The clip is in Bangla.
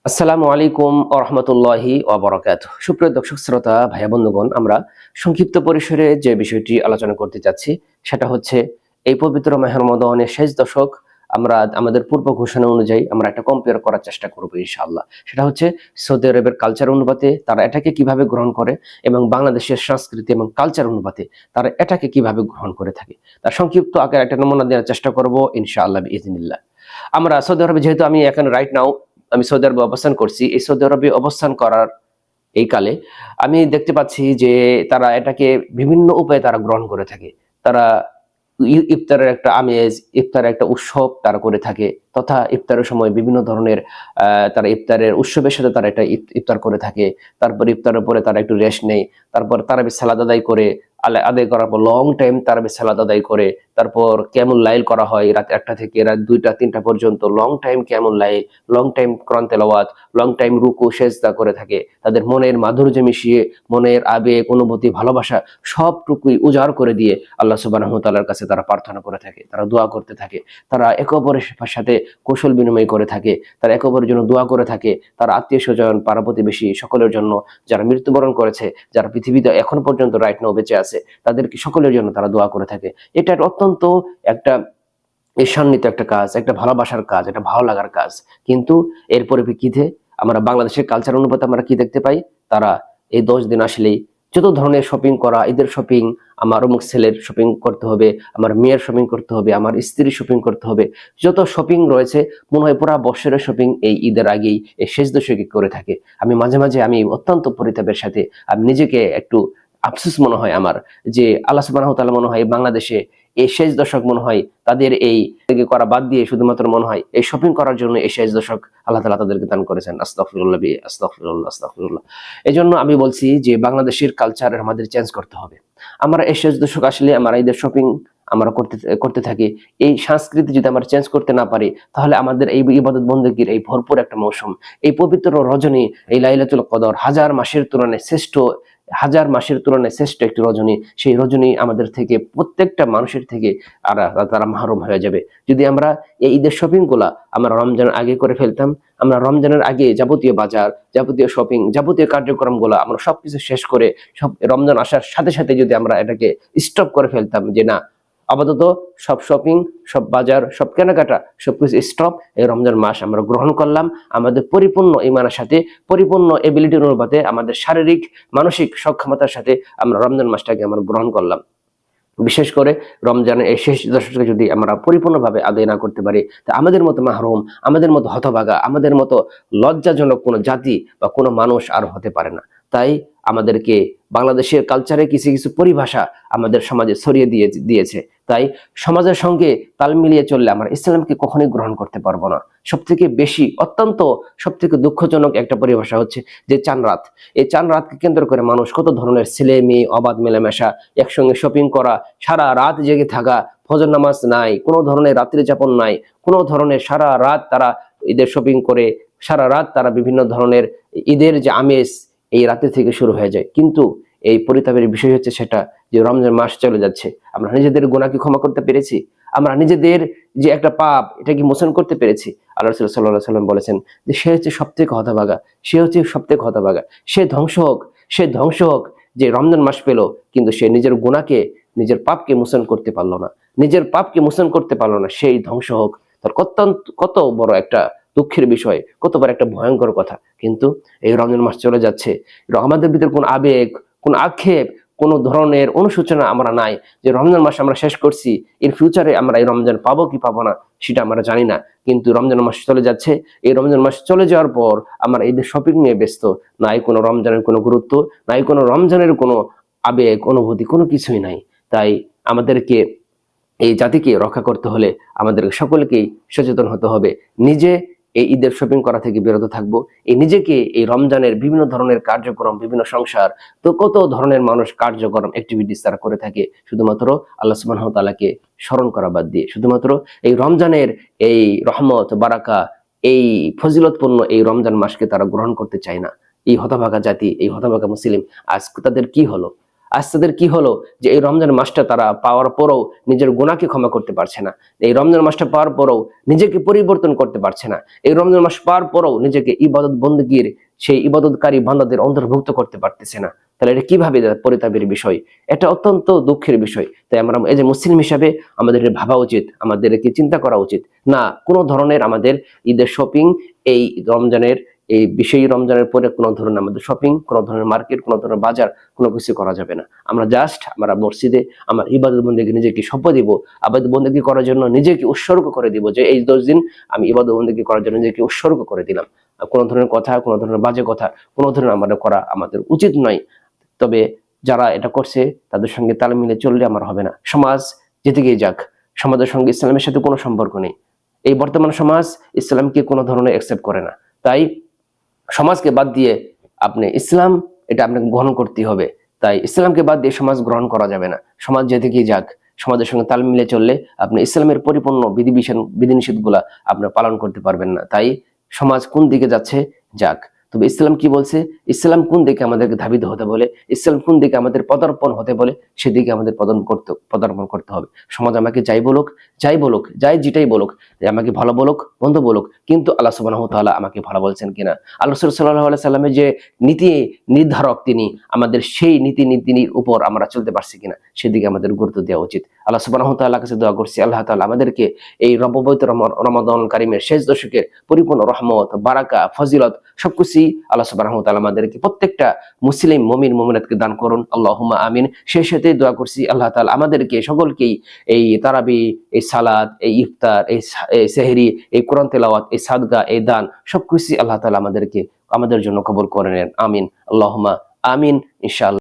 আসসালামু আলাইকুম ওয়া রাহমাতুল্লাহি ওয়া বারাকাতুহু। সুপ্রিয় দর্শক শ্রোতা ভাইয়া বন্ধুগণ, আমরা সংক্ষিপ্ত পরিসরে যে বিষয়টি আলোচনা করতে চাচ্ছি সেটা হচ্ছে এই পবিত্র মাহে রমাদানের শেষ দশক। আমরা আমাদের পূর্ব ঘোষণা অনুযায়ী আমরা একটা কম্পেয়ার করার চেষ্টা করব ইনশাআল্লাহ। সেটা হচ্ছে সৌদি আরবের কালচার অনুপাতে তারা এটাকে কিভাবে গ্রহণ করে এবং বাংলাদেশের সংস্কৃতি এবং কালচার অনুপাতে তারা এটাকে কিভাবে গ্রহণ করে থাকে, তার সংক্ষিপ্ত আকারে একটা নমুনা দেওয়ার চেষ্টা করব ইনশাআল্লাহ বিইজনিল্লাহ। আমরা সৌদি আরবে, যেহেতু আমি এখন রাইট নাও আমি সৌদি আরবে অবস্থান করছি, এই সৌদি আরবে অবস্থান করার এই কালে আমি দেখতে পাচ্ছি যে তারা এটাকে বিভিন্ন উপায়ে তারা গ্রহণ করে থাকে। তারা ইফতারের একটা আমেজ, ইফতারের একটা উৎসব তারা করে থাকে, তথা ইফতারের সময় বিভিন্ন ধরনের তারা ইফতারের উৎসবের সাথে তারা একটা ইফতার করে থাকে। তারপর ইফতারের পরে তারা একটু রেস্ট নেয়, তারপর তারাবি সালাত আদায় করে, আদায় করার পর লং টাইম তারাবি সালাত আদায় করে, তারপর কিয়ামুল লাইল করা হয় রাত 1টা থেকে রাত 2টা 3টা পর্যন্ত। লং টাইম কিয়ামুল লাইল, লং টাইম কোরআন তেলাওয়াত, লং টাইম রুকু সেজদা করে থাকে। তাদের মনের মাধুর্য মিশিয়ে, মনের আবেগ অনুভূতি ভালোবাসা সবটুকুই উজাড় করে দিয়ে আল্লাহ সুবহানাহু ওয়া তাআলার কাছে তারা প্রার্থনা করে থাকে, তারা দোয়া করতে থাকে, তারা একে অপরের সাথে কৌশল বিনিময় করে থাকে, তারা একে অপরের জন্য দোয়া করে থাকে, তার আত্মীয় স্বজন পাড়া প্রতিবেশী সকলের জন্য, যারা মৃত্যুবরণ করেছে, যারা পৃথিবীতে এখন পর্যন্ত রাইট নাও বেঁচে আছে, তাদেরকে সকলের জন্য তারা দোয়া করে থাকে। এটা অত্যন্ত একটা ঈর্ষান্বিত একটা কাজ, একটা ভালোবাসার কাজ, একটা ভালো লাগার কাজ। কিন্তু এর পরিপ্রেক্ষিতে আমরা বাংলাদেশের কালচার অনুপাতে আমরা কি দেখতে পাই? তারা এই 10 দিন আসলেই যত ধরনের শপিং করা, ঈদের শপিং, আমার অমুক ছেলের শপিং করতে হবে, আমার মেয়ের শপিং করতে হবে, আমার স্ত্রীর শপিং করতে হবে, যত শপিং রয়েছে মনে হয় পুরা বছরের শপিং এই ঈদের আগেই এই শেষ দশকে করে থাকে। আমি মাঝে মাঝে আমি অত্যন্ত পরিতাপের সাথে আমি নিজেকে একটু আফসোস মনে হয় আমার, যে আল্লাহ সুবহানাহু ওয়া তাআলা মনে হয় বাংলাদেশে এই শেষ দশক মনে হয় তাদের এই থেকে করা বাদ দিয়ে শুধুমাত্র মনে হয় এই শপিং করার জন্য এই শেষ দশক আল্লাহ তাআলা তাদেরকে দান করেছেন। আস্তাগফিরুল্লাহ, আস্তাগফিরুল্লাহ, আস্তাগফিরুল্লাহ। এই জন্য আমি বলছি যে বাংলাদেশের কালচার আমাদের চেঞ্জ করতে হবে। আমরা এই শেষ দশক আসলে আমরা ঈদের শপিং আমরা করতে করতে থাকি, এই সংস্কৃতি যদি আমরা চেঞ্জ করতে না পারি, তাহলে আমাদের এই ইবাদত বন্দেগীর এই ভরপুর একটা মৌসুম, এই পবিত্র রজনী, এই লাইলাতুল কদর হাজার মাসের তুলনায় শ্রেষ্ঠ একটি রজনী, সেই রজনী আমাদের থেকে প্রত্যেকটা মানুষের থেকে তারা মাহরুম হয়ে যাবে। যদি আমরা এই ঈদের শপিং গুলা আমরা রমজানের আগে করে ফেলতাম, আমরা রমজানের আগে যাবতীয় বাজার, যাবতীয় শপিং, যাবতীয় কার্যক্রম গুলা আমরা সবকিছু শেষ করে সব রমজান আসার সাথে সাথে যদি আমরা এটাকে স্টপ করে ফেলতাম, যে না আপাতত সব শপিং, সব বাজার, সব কেনাকাটা সবকিছু স্টপ, এই রমজান মাস আমরা গ্রহণ করলাম আমাদের পরিপূর্ণ ঈমানের সাথে, পরিপূর্ণ এবিলিটির অনুপাতে, আমাদের শারীরিক মানসিক সক্ষমতার সাথে আমরা রমজান মাসটাকে আমরা গ্রহণ করলাম। বিশেষ করে রমজানের এই শেষ দশকে যদি আমরা পরিপূর্ণভাবে আদায় না করতে পারি, তা আমাদের মতো মাহরুম, আমাদের মতো হতভাগা, আমাদের মতো লজ্জাজনক কোনো জাতি বা কোনো মানুষ আর হতে পারে না। তাই আমাদেরকে বাংলাদেশের কালচারে কিছু কিছু পরিভাষা আমাদের সমাজে ছড়িয়ে দিয়েছে। তাই সমাজের সঙ্গে তাল মিলিয়ে চললে আমরা ইসলামকে কখনোই গ্রহণ করতে পারবো না। সবথেকে বেশি সবথেকে দুঃখজনক একটা পরিভাষা হচ্ছে যে চান রাত। এই চান রাতকে কেন্দ্র করে মানুষ কত ধরনের ছেলে মেয়ে অবাধ মেলামেশা, একসঙ্গে শপিং করা, সারা রাত জেগে থাকা, ফজর নামাজ নাই, কোনো ধরনের রাত্রি যাপন নাই, কোনো ধরনের সারা রাত তারা ঈদের শপিং করে, সারা রাত তারা বিভিন্ন ধরনের ঈদের যে আমেজ এই রাতে থেকে শুরু হয়ে যায়। কিন্তু এই পরিতাপের বিষয় হচ্ছে সেটা যে রমজান মাস চলে যাচ্ছে, আমরা নিজেদের গুনাহ কি ক্ষমা করতে পেরেছি? আমরা নিজেদের যে একটা পাপ এটা কি মোচন করতে পেরেছি? আল্লাহ রাসূল সাল্লাল্লাহু আলাইহি ওয়াসাল্লাম বলেছেন যে সে হচ্ছে সবথেকে হতভাগা, সে ধ্বংস হোক যে রমজান মাস পেল কিন্তু সে নিজের গুনাহকে, নিজের পাপকে মোচন করতে পারলো না, সেই ধ্বংস হোক। তার কত বড় একটা দুঃখের বিষয়, কত বড় একটা ভয়ঙ্কর কথা। কিন্তু এই রমজান মাস চলে যাচ্ছে, আমাদের ভিতরে কোন আবেগ, কোন আক্ষেপ, কোন ধরনের অনুশোচনা আমরা নাই যে রমজান মাস আমরা শেষ করছি, ইন ফিউচারে আমরা এই রমজান পাবো কি পাবো না সেটা আমরা জানি না। কিন্তু রমজান মাস চলে যাচ্ছে, এই রমজান মাস চলে যাওয়ার পর আমরা ঈদের শপিং নিয়ে ব্যস্ত, নাই কোনো রমজানের কোনো গুরুত্ব, নাই কোনো রমজানের কোনো আবেগ অনুভূতি, কোনো কিছুই নাই। তাই আমাদেরকে এই জাতিকে রক্ষা করতে হলে আমাদের সকলকেই সচেতন হতে হবে। নিজে এই ঈদের শপিং করা থেকে বিরত থাকবো, এই নিজেকে এই রমজানের বিভিন্ন ধরনের কার্যক্রম, বিভিন্ন সংসার, তো কত ধরনের মানুষ কার্যক্রম অ্যাক্টিভিটিস তারা করে থাকে শুধুমাত্র আল্লাহ সুবহানাহু ওয়া তাআলাকে স্মরণ করা বাদ দিয়ে, শুধুমাত্র এই রমজানের এই রহমত বারাকা, এই ফজিলতপূর্ণ এই রমজান মাসকে তারা গ্রহণ করতে চায় না। এই হতভাগা জাতি, এই হতভাগা মুসলিম, আজ তাদের কি হলো? আজ তাদের কি হলো যে এই রমজান মাসটা তারা পাওয়ার পরেও নিজের গুনাহকে ক্ষমা করতে পারছে না, এই রমজান মাসটা পাওয়ার পরেও নিজেকে পরিবর্তন করতে পারছে না, এই রমজান মাস পাওয়ার পরেও নিজেকে ইবাদত বন্দেগীর সেই ইবাদতকারী বান্দাদের অন্তর্ভুক্ত করতে পারতেছে না। তাহলে এটা কিভাবে পরিতাপের বিষয়, এটা অত্যন্ত দুঃখের বিষয়। তাই আমরা এই যে মুসলিম হিসাবে আমাদের ভাবা উচিত, আমাদেরকে চিন্তা করা উচিত না কোনো ধরনের আমাদের ঈদের শপিং এই রমজানের এই বিশেষ রমজানের পরে কোনো ধরনের আমাদের শপিং, কোনো ধরনের মার্কেট, কোনো ধরনের বাজার কোনো কিছু করা যাবে না। আমরা জাস্ট আমরা মসজিদে আমার ইবাদত বন্দেগী নিজেকে সঁপে দিব, ইবাদত বন্দেগী করার জন্য নিজেকে উৎসর্গ করে দিব, যে এই 10 দিন আমি ইবাদত বন্দেগী করার জন্য নিজেকে উৎসর্গ করে দিলাম। কোনো ধরনের কথা, কোনো ধরনের বাজে কথা, কোনো ধরনের আমাদের করা আমাদের উচিত নয়। তবে যারা এটা করছে তাদের সঙ্গে তাল মিলে চললে আমার হবে না। সমাজ যেদিকেই যাক, সমাজের সঙ্গে ইসলামের সাথে কোনো সম্পর্ক নেই। এই বর্তমান সমাজ ইসলামকে কোনো ধরনের অ্যাকসেপ্ট করে না। তাই সমাজকে বাদ দিয়ে আপনি ইসলাম এটা আপনাকে গ্রহণ করতে হবে। তাই ইসলামকে বাদ দিয়ে সমাজ গ্রহণ করা যাবে না। সমাজ যেদিকেই যাক, সমাজের সঙ্গে তাল মিলে চললে আপনি ইসলামের পরিপূর্ণ বিধিনিষেধ গুলা আপনি পালন করতে পারবেন না। তাই সমাজ কোন দিকে যাচ্ছে যাক, তবে ইসলাম কি বলছে, ইসলাম কোন দিকে আমাদেরকে ধাবিত হতে বলে, ইসলাম কোন দিকে আমাদের পদার্পণ হতে বলে, সেদিকে আমাদের পদার্পণ করতে হবে। সমাজ আমাকে যাই বলুক, যাই যেটাই বলুক, আমাকে ভালো বলুক মন্দ বলুক, কিন্তু আল্লাহ সুবহানাহু ওয়া তাআলা আমাকে ভালো বলছেন কিনা, আল্লাহ রাসূল সাল্লাল্লাহু আলাইহি সাল্লামের যে নীতি নির্ধারক তিনি, আমাদের সেই নীতির উপর আমরা চলতে পারছি কিনা সেদিকে আমাদের গুরুত্ব দেওয়া উচিত। আল্লাহ সুবহানাহু ওয়া তাআলার কাছে দোয়া করছি, আল্লাহ তাআলা আমাদেরকে এই পবিত্র রমাদান কারিমের শেষ দশকের পরিপূর্ণ রহমত, বারাকা, ফজিলত সবকিছুই আল্লাহ সুবহানাহু ওয়া তাআলা আমাদেরকে প্রত্যেকটা মুসলিম মুমিন মুমিনাতকে দান করুন, আল্লাহুম্মা আমিন। সেই সাথে দোয়া করছি আল্লাহ তাআলা আমাদেরকে সকলকেই এই তারাবি, এই সালাত, এই ইফতার, এই সেহরি, এই কোরআন তেলাওয়াত, এই সাদকা, এই দান সবকিছুই আল্লাহ তাআলা আমাদের জন্য কবুল করে নেন। আমিন, আল্লাহুম্মা আমিন, ইনশাআল্লাহ।